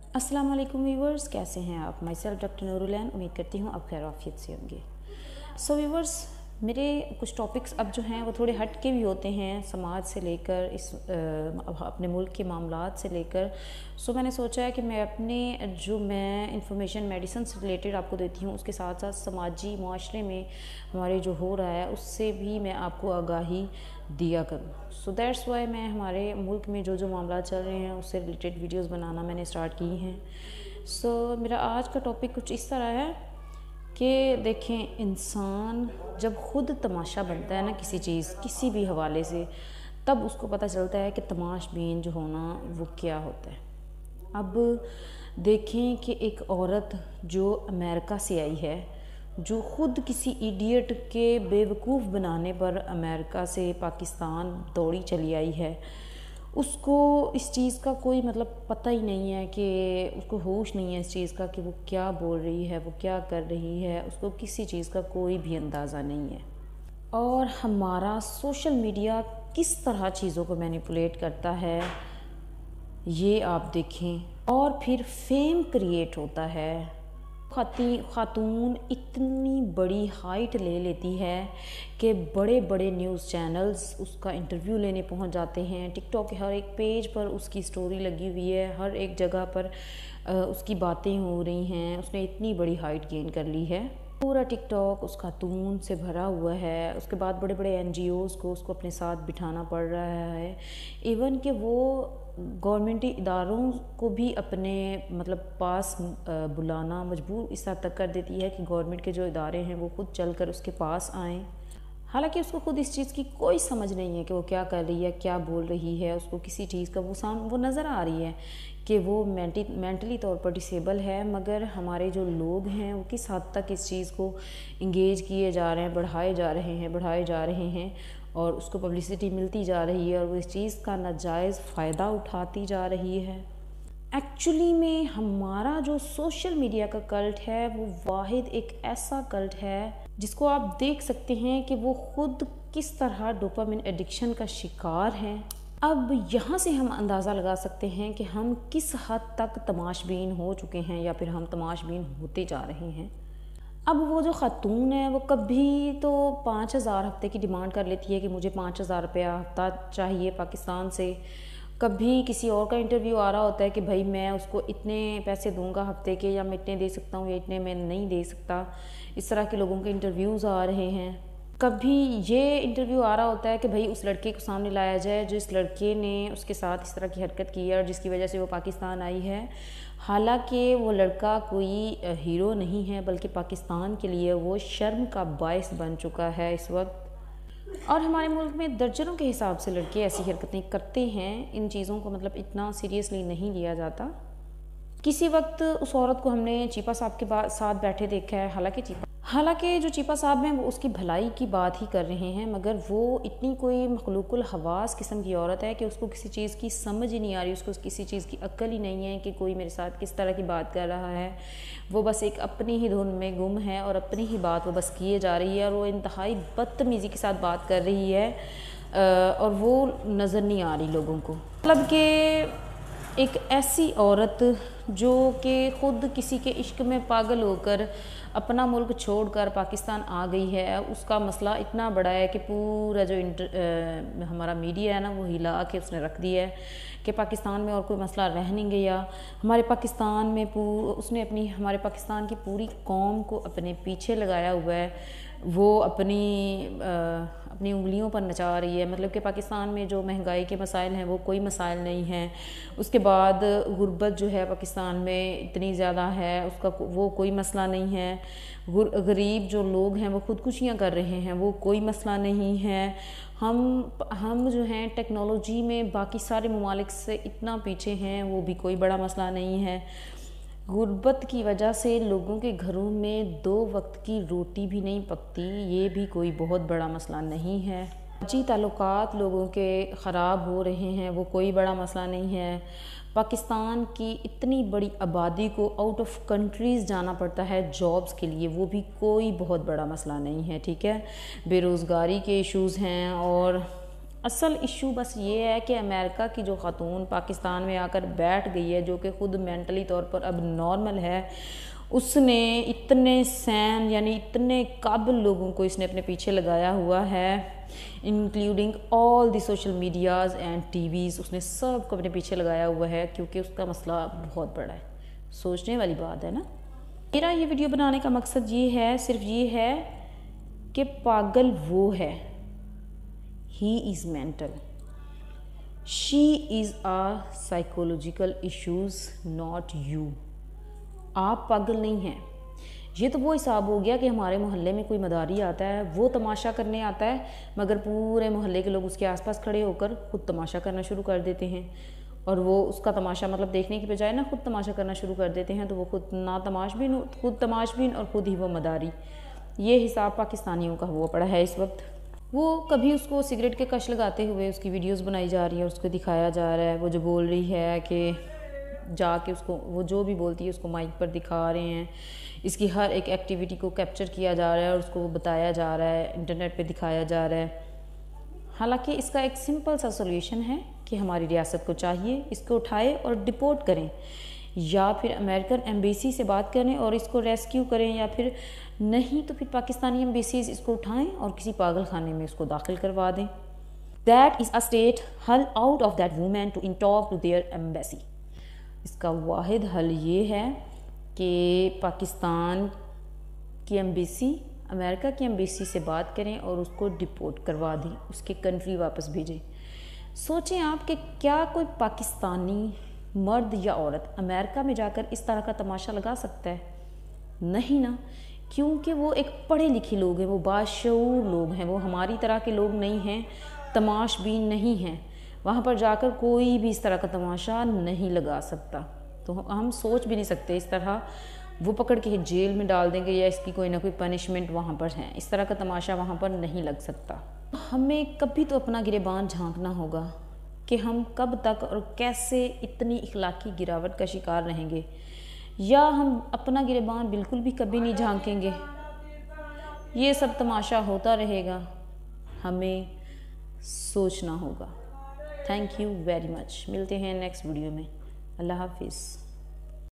अस्सलाम वालेकुम व्यूवर्स, कैसे हैं आप। Myself doctor Noorulain. उम्मीद करती हूँ आप खैर आफियत से होंगे। सो व्यूवर्स, मेरे कुछ टॉपिक्स अब जो हैं वो थोड़े हट के भी होते हैं, समाज से लेकर अपने मुल्क के मामलात से लेकर। सो मैंने सोचा है कि मैं मैं इंफॉर्मेशन मेडिसिन से रिलेटेड आपको देती हूँ, उसके साथ साथ समाजी माशरे में हमारे जो हो रहा है उससे भी मैं आपको आगाही दिया करूँ। सो दैट्स वाई मैं हमारे मुल्क में जो मामला चल रहे हैं उससे रिलेटेड वीडियोस बनाना मैंने स्टार्ट की हैं। सो मेरा आज का टॉपिक कुछ इस तरह है कि देखें, इंसान जब ख़ुद तमाशा बनता है ना किसी चीज़, किसी भी हवाले से, तब उसको पता चलता है कि तमाशबीन जो होना वो क्या होता है। अब देखें कि एक औरत जो अमेरिका से आई है, जो ख़ुद किसी इडियट के बेवकूफ़ बनाने पर अमेरिका से पाकिस्तान दौड़ी चली आई है, उसको इस चीज़ का कोई पता ही नहीं है, कि उसको होश नहीं है इस चीज़ का कि वो क्या बोल रही है, वो क्या कर रही है, उसको किसी चीज़ का कोई भी अंदाज़ा नहीं है। और हमारा सोशल मीडिया किस तरह चीज़ों को मैनिपुलेट करता है ये आप देखें। और फिर फेम क्रिएट होता है, खातून इतनी बड़ी हाइट ले लेती है कि बड़े बड़े न्यूज़ चैनल्स उसका इंटरव्यू लेने पहुंच जाते हैं। टिकटॉक के हर एक पेज पर उसकी स्टोरी लगी हुई है, हर एक जगह पर उसकी बातें हो रही हैं। उसने इतनी बड़ी हाइट गेन कर ली है, पूरा टिकटॉक उस खातून से भरा हुआ है। उसके बाद बड़े बड़े NGOs को उसको अपने साथ बिठाना पड़ रहा है। इवन कि वो गवर्नमेंटी इदारों को भी अपने पास बुलाना मजबूर इस हद तक कर देती है कि गवर्नमेंट के जो इदारे हैं वो खुद चल कर उसके पास आएँ। हालांकि उसको खुद इस चीज़ की कोई समझ नहीं है कि वो क्या कर रही है, क्या बोल रही है। उसको किसी चीज़ का वो नज़र आ रही है कि वो मेंटली तौर पर डिसेबल है, मगर हमारे जो लोग हैं वो किस हद तक इस चीज़ को इंगेज किए जा रहे हैं, बढ़ाए जा रहे हैं और उसको पब्लिसिटी मिलती जा रही है और वो इस चीज़ का नाजायज़ फ़ायदा उठाती जा रही है। एक्चुअली में हमारा जो सोशल मीडिया का कल्ट है वो वाहिद एक ऐसा कल्ट है जिसको आप देख सकते हैं कि वो खुद किस तरह डोपामिन एडिक्शन का शिकार हैं। अब यहाँ से हम अंदाज़ा लगा सकते हैं कि हम किस हद तक तमाशबीन हो चुके हैं या फिर हम तमाशबीन होते जा रहे हैं। अब वो जो ख़ातून है वो कभी तो 5,000 हफ्ते की डिमांड कर लेती है कि मुझे 5,000 रुपया हफ्ता चाहिए पाकिस्तान से। कभी किसी और का इंटरव्यू आ रहा होता है कि भाई मैं उसको इतने पैसे दूंगा हफ्ते के, या मैं इतने दे सकता हूँ या इतने मैं नहीं दे सकता। इस तरह के लोगों के इंटरव्यूज़ आ रहे हैं। कभी ये इंटरव्यू आ रहा होता है कि भाई उस लड़के को सामने लाया जाए जिस लड़के ने उसके साथ इस तरह की हरकत की है और जिसकी वजह से वो पाकिस्तान आई है। हालांकि वो लड़का कोई हीरो नहीं है, बल्कि पाकिस्तान के लिए वो शर्म का बायस बन चुका है इस वक्त। और हमारे मुल्क में दर्जनों के हिसाब से लड़के ऐसी हरकतें करते हैं। इन चीज़ों को इतना सीरियसली नहीं लिया जाता। किसी वक्त उस औरत को हमने चीपा साहब के साथ बैठे देखा है। हालांकि जो चीपा साहब हैं वो उसकी भलाई की बात ही कर रहे हैं, मगर वो इतनी कोई मखलूकुल हवास किस्म की औरत है कि उसको किसी चीज़ की समझ ही नहीं आ रही, उसको किसी चीज़ की अक्ल ही नहीं है कि कोई मेरे साथ किस तरह की बात कर रहा है। वो बस एक अपनी ही धुन में गुम है और अपनी ही बात वो बस किए जा रही है और वो इंतहाई बदतमीज़ी के साथ बात कर रही है और वो नज़र नहीं आ रही लोगों को। कि एक ऐसी औरत जो कि ख़ुद किसी के इश्क में पागल होकर अपना मुल्क छोड़कर पाकिस्तान आ गई है, उसका मसला इतना बड़ा है कि पूरा जो हमारा मीडिया है ना वो हिला के उसने रख दिया है कि पाकिस्तान में और कोई मसला रह नहीं गया। हमारे पाकिस्तान में उसने हमारे पाकिस्तान की पूरी कौम को अपने पीछे लगाया हुआ है। वो अपनी उंगलियों पर नचा रही है। कि पाकिस्तान में जो महंगाई के मसाइल हैं वो कोई मसाइल नहीं हैं। उसके बाद गुर्बत जो है पाकिस्तान में इतनी ज़्यादा है, उसका वो कोई मसला नहीं है। गरीब जो लोग हैं वो ख़ुदकुशियाँ कर रहे हैं, वो कोई मसला नहीं है। हम जो हैं टेक्नोलॉजी में बाकी सारे ममालिक से इतना पीछे हैं, वो भी कोई बड़ा मसला नहीं है। गुर्बत की वजह से लोगों के घरों में 2 वक्त की रोटी भी नहीं पकती, ये भी कोई बहुत बड़ा मसला नहीं है। जी ताल्लुकात लोगों के ख़राब हो रहे हैं, वो कोई बड़ा मसला नहीं है। पाकिस्तान की इतनी बड़ी आबादी को आउट ऑफ कंट्रीज़ जाना पड़ता है जॉब्स के लिए, वो भी कोई बहुत बड़ा मसला नहीं है। ठीक है, बेरोज़गारी के इश्यूज़ हैं और اصل ایشو بس یہ ہے کہ امریکہ کی جو خاتون پاکستان میں آ کر بیٹھ گئی ہے، جو کہ خود مینٹلی طور پر اب نارمل ہے، اس نے اتنے سین یعنی اتنے قابل لوگوں کو اس نے اپنے پیچھے لگایا ہوا ہے، including all the social medias and TVs, اس نے سب کو اپنے پیچھے لگایا ہوا ہے، کیونکہ اس کا مسئلہ بہت بڑا ہے۔ سوچنے والی بات ہے نا۔ میرا یہ ویڈیو بنانے کا مقصد یہ ہے، صرف یہ ہے کہ پاگل وہ ہے، he is mental, she is a psychological issues, not you۔ آپ پاگل نہیں ہیں۔ یہ تو وہ حساب ہو گیا کہ ہمارے محلے میں کوئی مداری آتا ہے، وہ تماشا کرنے آتا ہے، مگر پورے محلے کے لوگ اس کے آس پاس کھڑے ہو کر خود تماشا کرنا شروع کر دیتے ہیں، اور وہ اس کا تماشا مطلب دیکھنے کی بجائے نا خود تماشا کرنا شروع کر دیتے ہیں، تو وہ خود خود تماش بین اور خود ہی وہ مداری۔ یہ حساب پاکستانیوں کا ہوا پڑا ہے اس وقت۔ وہ کبھی اس کو سگریٹ کے کش لگاتے ہوئے اس کی ویڈیوز بنائی جا رہی ہیں اور اس کو دکھایا جا رہا ہے، وہ جو بول رہی ہے کہ جا کے اس کو، وہ جو بھی بولتی ہے اس کو مائک پر دکھا رہے ہیں، اس کی ہر ایک ایکٹیویٹی کو کیپچر کیا جا رہا ہے اور اس کو وہ بتایا جا رہا ہے، انٹرنیٹ پہ دکھایا جا رہا ہے۔ حالانکہ اس کا ایک سمپل سا سولوشن ہے کہ ہماری ریاست کو چاہیے اس کو اٹھائے اور ڈپورٹ کریں، یا پھر امریکن ایمبیسی سے بات کریں اور اس کو ریسکیو کریں، یا پھر نہیں تو پھر پاکستانی ایمبیسیز اس کو اٹھائیں اور کسی پاگل خانے میں اس کو داخل کروا دیں۔ That is a state حل out of that woman to talk to their embassy۔ اس کا واحد حل یہ ہے کہ پاکستان کی ایمبیسی، امریکہ کی ایمبیسی سے بات کریں اور اس کو ڈپورٹ کروا دیں، اس کے کنٹری واپس بھیجیں۔ سوچیں آپ کہ کیا کوئی پاکستانی مرد یا عورت امریکہ میں جا کر اس طرح کا تماشا لگا سکتا ہے؟ نہیں نا، کیونکہ وہ ایک پڑھے لکھے لوگ ہیں، وہ باشعور لوگ ہیں، وہ ہماری طرح کے لوگ نہیں ہیں، تماش بین نہیں ہیں۔ وہاں پر جا کر کوئی بھی اس طرح کا تماشا نہیں لگا سکتا، تو ہم سوچ بھی نہیں سکتے اس طرح وہ پکڑ کے جیل میں ڈال دیں گے یا اس کی کوئی نہ کوئی پنشمنٹ وہاں پر ہے، اس طرح کا تماشا وہاں پر نہیں لگ سکتا۔ ہمیں کبھی تو اپنا گریبان جھانکنا ہوگا کہ ہم کب تک اور کیسے اتنی اخلاقی گراوٹ کا شکار رہیں گے، یا ہم اپنا گریبان بالکل بھی کبھی نہیں جھانکیں گے، یہ سب تماشا ہوتا رہے گا۔ ہمیں سوچنا ہوگا۔ تھینک یو ویری مچ، ملتے ہیں نیکسٹ ویڈیو میں۔ اللہ حافظ۔